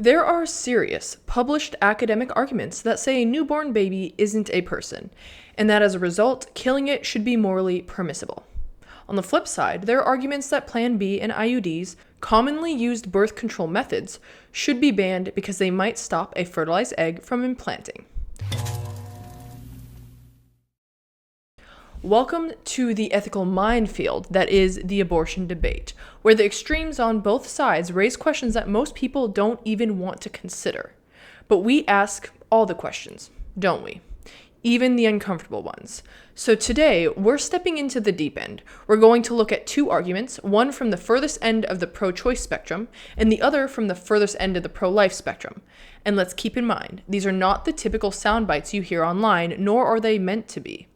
There are serious, published academic arguments that say a newborn baby isn't a person, and that as a result, killing it should be morally permissible. On the flip side, there are arguments that Plan B and IUDs, commonly used birth control methods, should be banned because they might stop a fertilized egg from implanting. Welcome to the ethical minefield that is the abortion debate, where the extremes on both sides raise questions that most people don't even want to consider. But we ask all the questions, don't we? Even the uncomfortable ones. So today, we're stepping into the deep end. We're going to look at two arguments, one from the furthest end of the pro-choice spectrum, and the other from the furthest end of the pro-life spectrum. And let's keep in mind, these are not the typical sound bites you hear online, nor are they meant to be.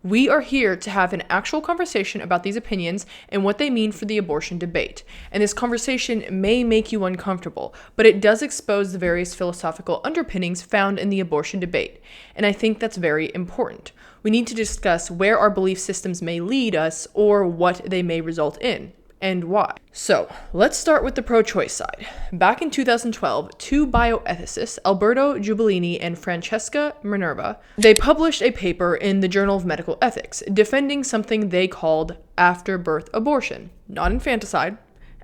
We are here to have an actual conversation about these opinions and what they mean for the abortion debate. And this conversation may make you uncomfortable, but it does expose the various philosophical underpinnings found in the abortion debate. And I think that's very important. We need to discuss where our belief systems may lead us or what they may result in. And why. So, let's start with the pro-choice side. Back in 2012, two bioethicists, Alberto Giubilini and Francesca Minerva, they published a paper in the Journal of Medical Ethics defending something they called after-birth abortion. Not infanticide,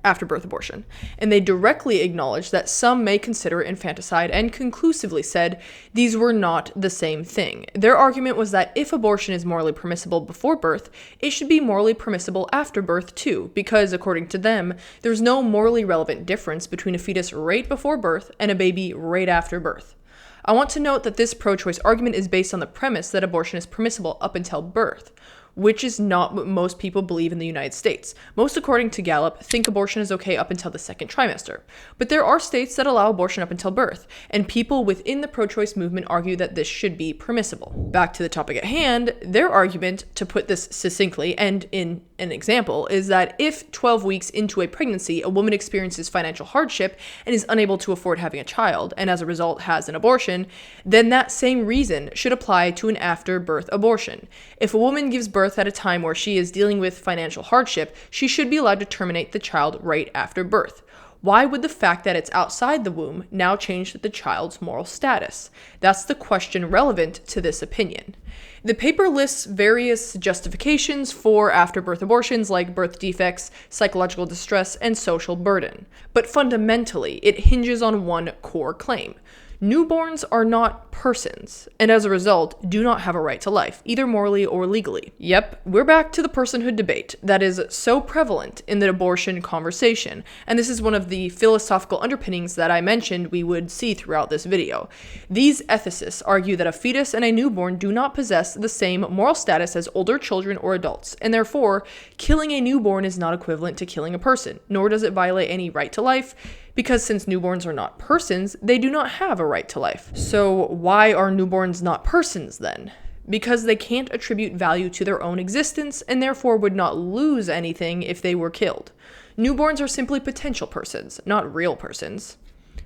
after-birth abortion. And they directly acknowledged that some may consider infanticide and conclusively said these were not the same thing. Their argument was that if abortion is morally permissible before birth, it should be morally permissible after birth too, because according to them, there's no morally relevant difference between a fetus right before birth and a baby right after birth. I want to note that this pro-choice argument is based on the premise that abortion is permissible up until birth, which is not what most people believe in the United States. Most, according to Gallup, think abortion is okay up until the second trimester. But there are states that allow abortion up until birth, and people within the pro-choice movement argue that this should be permissible. Back to the topic at hand, their argument, to put this succinctly and in an example, is that if 12 weeks into a pregnancy, a woman experiences financial hardship and is unable to afford having a child, and as a result has an abortion, then that same reason should apply to an after-birth abortion. If a woman gives birth at a time where she is dealing with financial hardship, she should be allowed to terminate the child right after birth. Why would the fact that it's outside the womb now change the child's moral status? That's the question relevant to this opinion. The paper lists various justifications for after-birth abortions like birth defects, psychological distress, and social burden. But fundamentally, it hinges on one core claim. Newborns are not persons, and as a result, do not have a right to life, either morally or legally. Yep, we're back to the personhood debate that is so prevalent in the abortion conversation, and this is one of the philosophical underpinnings that I mentioned we would see throughout this video. These ethicists argue that a fetus and a newborn do not possess the same moral status as older children or adults, and therefore, killing a newborn is not equivalent to killing a person, nor does it violate any right to life, because since newborns are not persons, they do not have a right to life. So why are newborns not persons then? Because they can't attribute value to their own existence and therefore would not lose anything if they were killed. Newborns are simply potential persons, not real persons.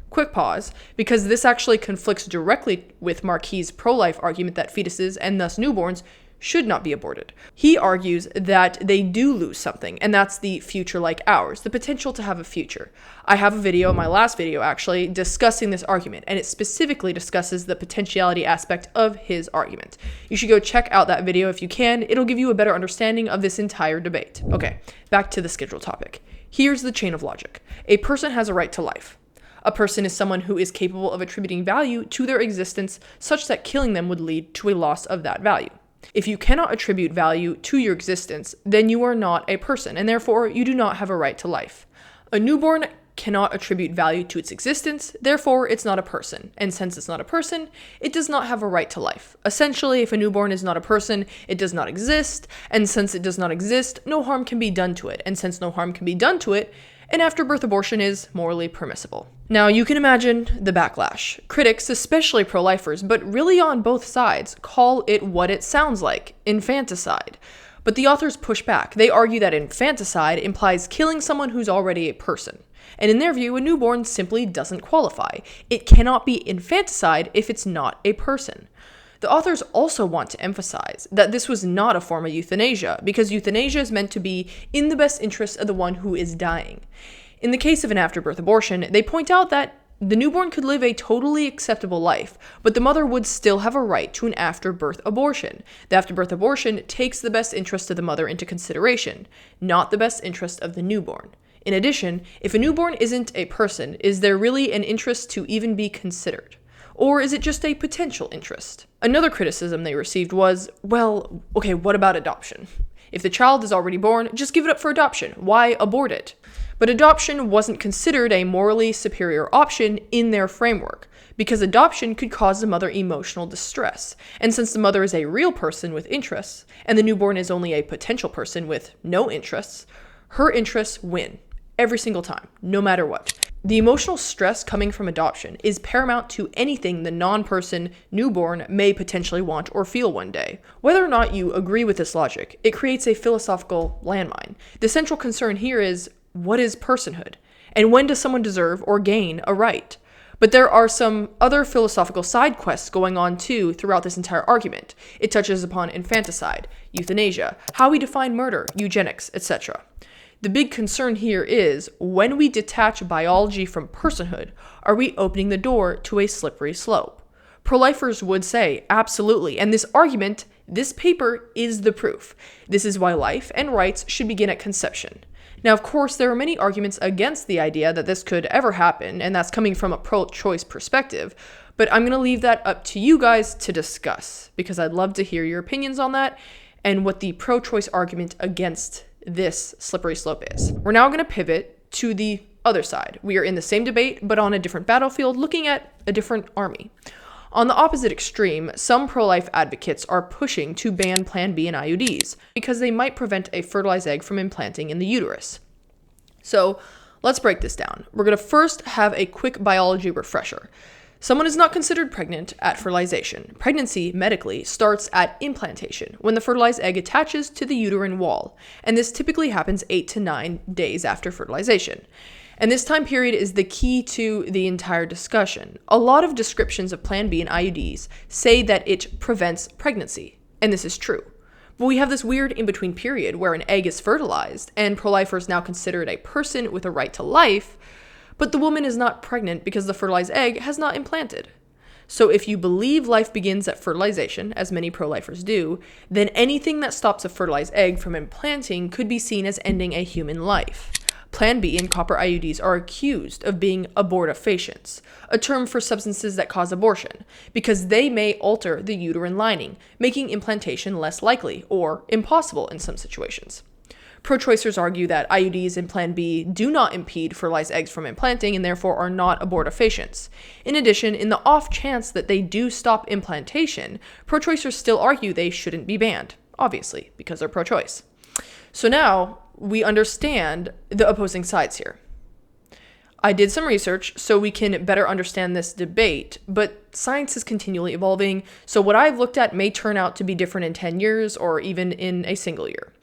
Quick pause, because this actually conflicts directly with Marquis' pro-life argument that fetuses, and thus newborns, should not be aborted. He argues that they do lose something, and that's the future like ours, the potential to have a future. I have a video, my last video actually, discussing this argument, and it specifically discusses the potentiality aspect of his argument. You should go check out that video if you can. It'll give you a better understanding of this entire debate. Okay, back to the scheduled topic. Here's the chain of logic. A person has a right to life. A person is someone who is capable of attributing value to their existence such that killing them would lead to a loss of that value. If you cannot attribute value to your existence, then you are not a person, and therefore you do not have a right to life. A newborn cannot attribute value to its existence, therefore it's not a person. And since it's not a person, it does not have a right to life. Essentially, if a newborn is not a person, it does not exist, and since it does not exist, no harm can be done to it. And since no harm can be done to it, an after-birth abortion is morally permissible. Now, you can imagine the backlash. Critics, especially pro-lifers, but really on both sides, call it what it sounds like, infanticide. But the authors push back. They argue that infanticide implies killing someone who's already a person. And in their view, a newborn simply doesn't qualify. It cannot be infanticide if it's not a person. The authors also want to emphasize that this was not a form of euthanasia, because euthanasia is meant to be in the best interest of the one who is dying. In the case of an afterbirth abortion, they point out that the newborn could live a totally acceptable life, but the mother would still have a right to an afterbirth abortion. The afterbirth abortion takes the best interest of the mother into consideration, not the best interest of the newborn. In addition, if a newborn isn't a person, is there really an interest to even be considered? Or is it just a potential interest? Another criticism they received was, well, okay, what about adoption? If the child is already born, just give it up for adoption. Why abort it? But adoption wasn't considered a morally superior option in their framework, because adoption could cause the mother emotional distress. And since the mother is a real person with interests, and the newborn is only a potential person with no interests, her interests win every single time, no matter what. The emotional stress coming from adoption is paramount to anything the non-person newborn may potentially want or feel one day. Whether or not you agree with this logic, it creates a philosophical landmine. The central concern here is, what is personhood? And when does someone deserve or gain a right? But there are some other philosophical side quests going on too throughout this entire argument. It touches upon infanticide, euthanasia, how we define murder, eugenics, etc. The big concern here is, when we detach biology from personhood, are we opening the door to a slippery slope? Pro-lifers would say, absolutely, and this argument, this paper is the proof. This is why life and rights should begin at conception. Now, of course, there are many arguments against the idea that this could ever happen, and that's coming from a pro-choice perspective, but I'm going to leave that up to you guys to discuss, because I'd love to hear your opinions on that and what the pro-choice argument against this slippery slope is. We're now going to pivot to the other side. We are in the same debate, but on a different battlefield, looking at a different army. On the opposite extreme, some pro-life advocates are pushing to ban Plan B and IUDs because they might prevent a fertilized egg from implanting in the uterus. So let's break this down. We're going to first have a quick biology refresher. Someone is not considered pregnant at fertilization. Pregnancy, medically, starts at implantation, when the fertilized egg attaches to the uterine wall, and this typically happens 8 to 9 days after fertilization. And this time period is the key to the entire discussion. A lot of descriptions of Plan B and IUDs say that it prevents pregnancy, and this is true. But we have this weird in-between period where an egg is fertilized, and pro-lifers now consider it a person with a right to life, but the woman is not pregnant because the fertilized egg has not implanted. So if you believe life begins at fertilization, as many pro-lifers do, then anything that stops a fertilized egg from implanting could be seen as ending a human life. Plan B and copper IUDs are accused of being abortifacients, a term for substances that cause abortion, because they may alter the uterine lining, making implantation less likely or impossible in some situations. Pro-choicers argue that IUDs and Plan B do not impede fertilized eggs from implanting and therefore are not abortifacients. In addition, in the off chance that they do stop implantation, pro-choicers still argue they shouldn't be banned, obviously, because they're pro-choice. So now, we understand the opposing sides here. I did some research so we can better understand this debate, but science is continually evolving, so what I've looked at may turn out to be different in 10 years or even in a single year.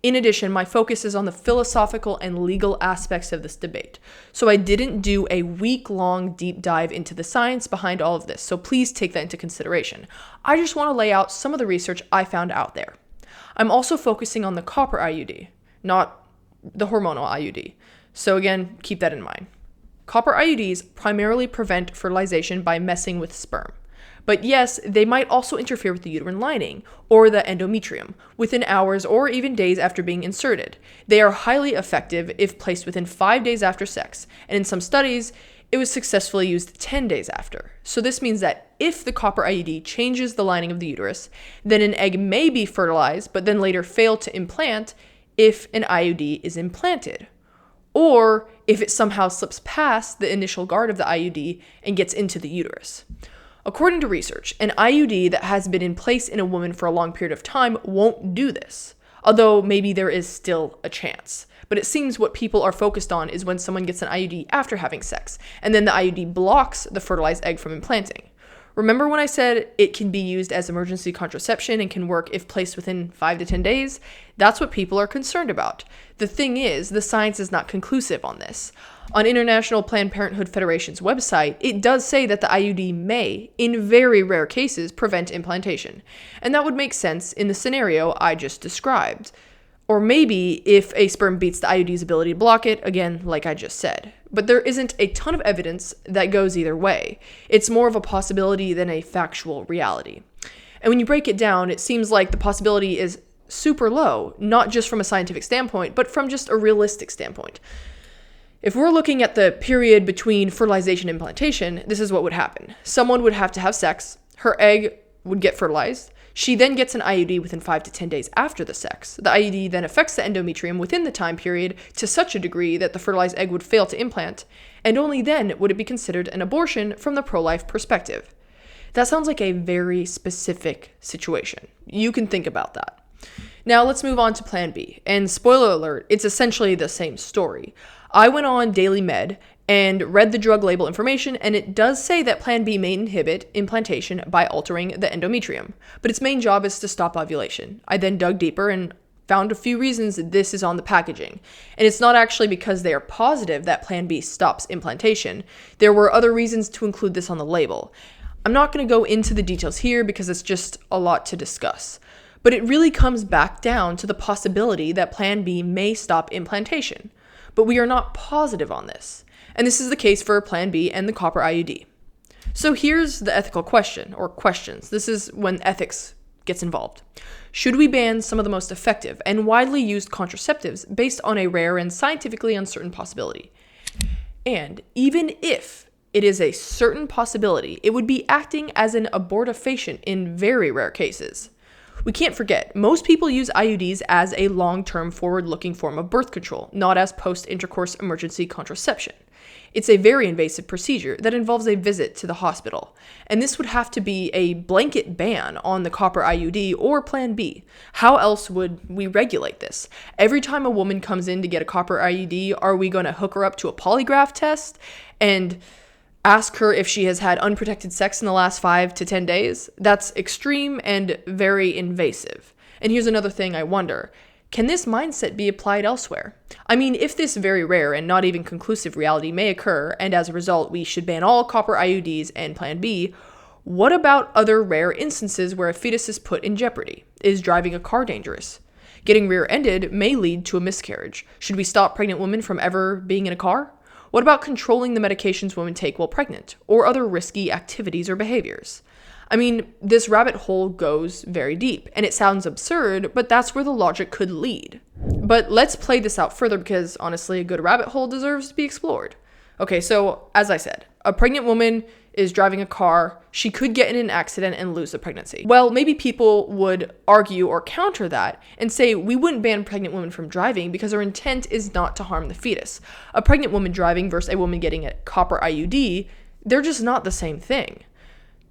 In addition, my focus is on the philosophical and legal aspects of this debate, so I didn't do a week-long deep dive into the science behind all of this, so please take that into consideration. I just want to lay out some of the research I found out there. I'm also focusing on the copper IUD, not the hormonal IUD. So again, keep that in mind. Copper IUDs primarily prevent fertilization by messing with sperm. But yes, they might also interfere with the uterine lining or the endometrium within hours or even days after being inserted. They are highly effective if placed within 5 days after sex, and in some studies, it was successfully used 10 days after. So this means that if the copper IUD changes the lining of the uterus, then an egg may be fertilized, but then later fail to implant if an IUD is implanted, or if it somehow slips past the initial guard of the IUD and gets into the uterus. According to research, an IUD that has been in place in a woman for a long period of time won't do this, although maybe there is still a chance. But it seems what people are focused on is when someone gets an IUD after having sex, and then the IUD blocks the fertilized egg from implanting. Remember when I said it can be used as emergency contraception and can work if placed within 5 to 10 days? That's what people are concerned about. The thing is, the science is not conclusive on this. On International Planned Parenthood Federation's website, it does say that the IUD may, in very rare cases, prevent implantation. And that would make sense in the scenario I just described. Or maybe if a sperm beats the IUD's ability to block it, again, like I just said. But there isn't a ton of evidence that goes either way. It's more of a possibility than a factual reality. And when you break it down, it seems like the possibility is super low, not just from a scientific standpoint, but from just a realistic standpoint. If we're looking at the period between fertilization and implantation, this is what would happen. Someone would have to have sex, her egg would get fertilized, she then gets an IUD within 5 to 10 days after the sex. The IUD then affects the endometrium within the time period to such a degree that the fertilized egg would fail to implant, and only then would it be considered an abortion from the pro-life perspective. That sounds like a very specific situation. You can think about that. Now let's move on to Plan B. And spoiler alert, it's essentially the same story. I went on Daily Med and read the drug label information, and it does say that Plan B may inhibit implantation by altering the endometrium, but its main job is to stop ovulation. I then dug deeper and found a few reasons that this is on the packaging. And it's not actually because they are positive that Plan B stops implantation. There were other reasons to include this on the label. I'm not going to go into the details here because it's just a lot to discuss. But it really comes back down to the possibility that Plan B may stop implantation. But we are not positive on this. And this is the case for Plan B and the copper IUD. So here's the ethical question, or questions. This is when ethics gets involved. Should we ban some of the most effective and widely used contraceptives based on a rare and scientifically uncertain possibility? And even if it is a certain possibility, it would be acting as an abortifacient in very rare cases. We can't forget, most people use IUDs as a long-term forward-looking form of birth control, not as post-intercourse emergency contraception. It's a very invasive procedure that involves a visit to the hospital, and this would have to be a blanket ban on the copper IUD or Plan B. How else would we regulate this? Every time a woman comes in to get a copper IUD, are we going to hook her up to a polygraph test and ask her if she has had unprotected sex in the last 5 to 10 days? That's extreme and very invasive. And here's another thing I wonder. Can this mindset be applied elsewhere? I mean, if this very rare and not even conclusive reality may occur, and as a result we should ban all copper IUDs and Plan B, what about other rare instances where a fetus is put in jeopardy? Is driving a car dangerous? Getting rear-ended may lead to a miscarriage. Should we stop pregnant women from ever being in a car? What about controlling the medications women take while pregnant, or other risky activities or behaviors? I mean, this rabbit hole goes very deep, and it sounds absurd, but that's where the logic could lead. But let's play this out further because, honestly, a good rabbit hole deserves to be explored. Okay, so, as I said, a pregnant woman is driving a car. She could get in an accident and lose the pregnancy. Well, maybe people would argue or counter that and say we wouldn't ban pregnant women from driving because her intent is not to harm the fetus. A pregnant woman driving versus a woman getting a copper IUD, they're just not the same thing.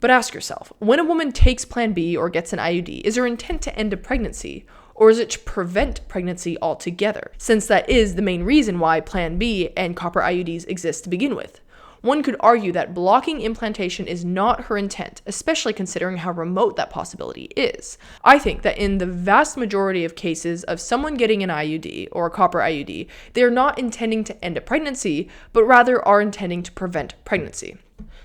But ask yourself, when a woman takes Plan B or gets an IUD, is her intent to end a pregnancy, or is it to prevent pregnancy altogether? Since that is the main reason why Plan B and copper IUDs exist to begin with. One could argue that blocking implantation is not her intent, especially considering how remote that possibility is. I think that in the vast majority of cases of someone getting an IUD or a copper IUD, they are not intending to end a pregnancy, but rather are intending to prevent pregnancy.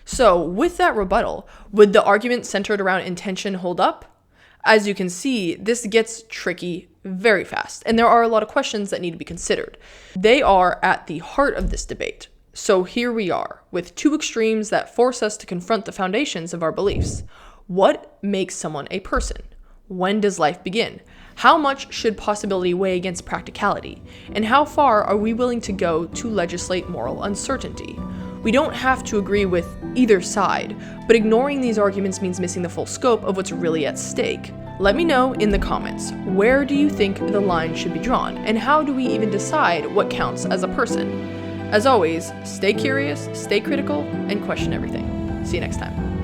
So, with that rebuttal, would the argument centered around intention hold up? As you can see, this gets tricky very fast, and there are a lot of questions that need to be considered. They are at the heart of this debate. So here we are, with two extremes that force us to confront the foundations of our beliefs. What makes someone a person? When does life begin? How much should possibility weigh against practicality? And how far are we willing to go to legislate moral uncertainty? We don't have to agree with either side, but ignoring these arguments means missing the full scope of what's really at stake. Let me know in the comments, where do you think the line should be drawn, and how do we even decide what counts as a person? As always, stay curious, stay critical, and question everything. See you next time.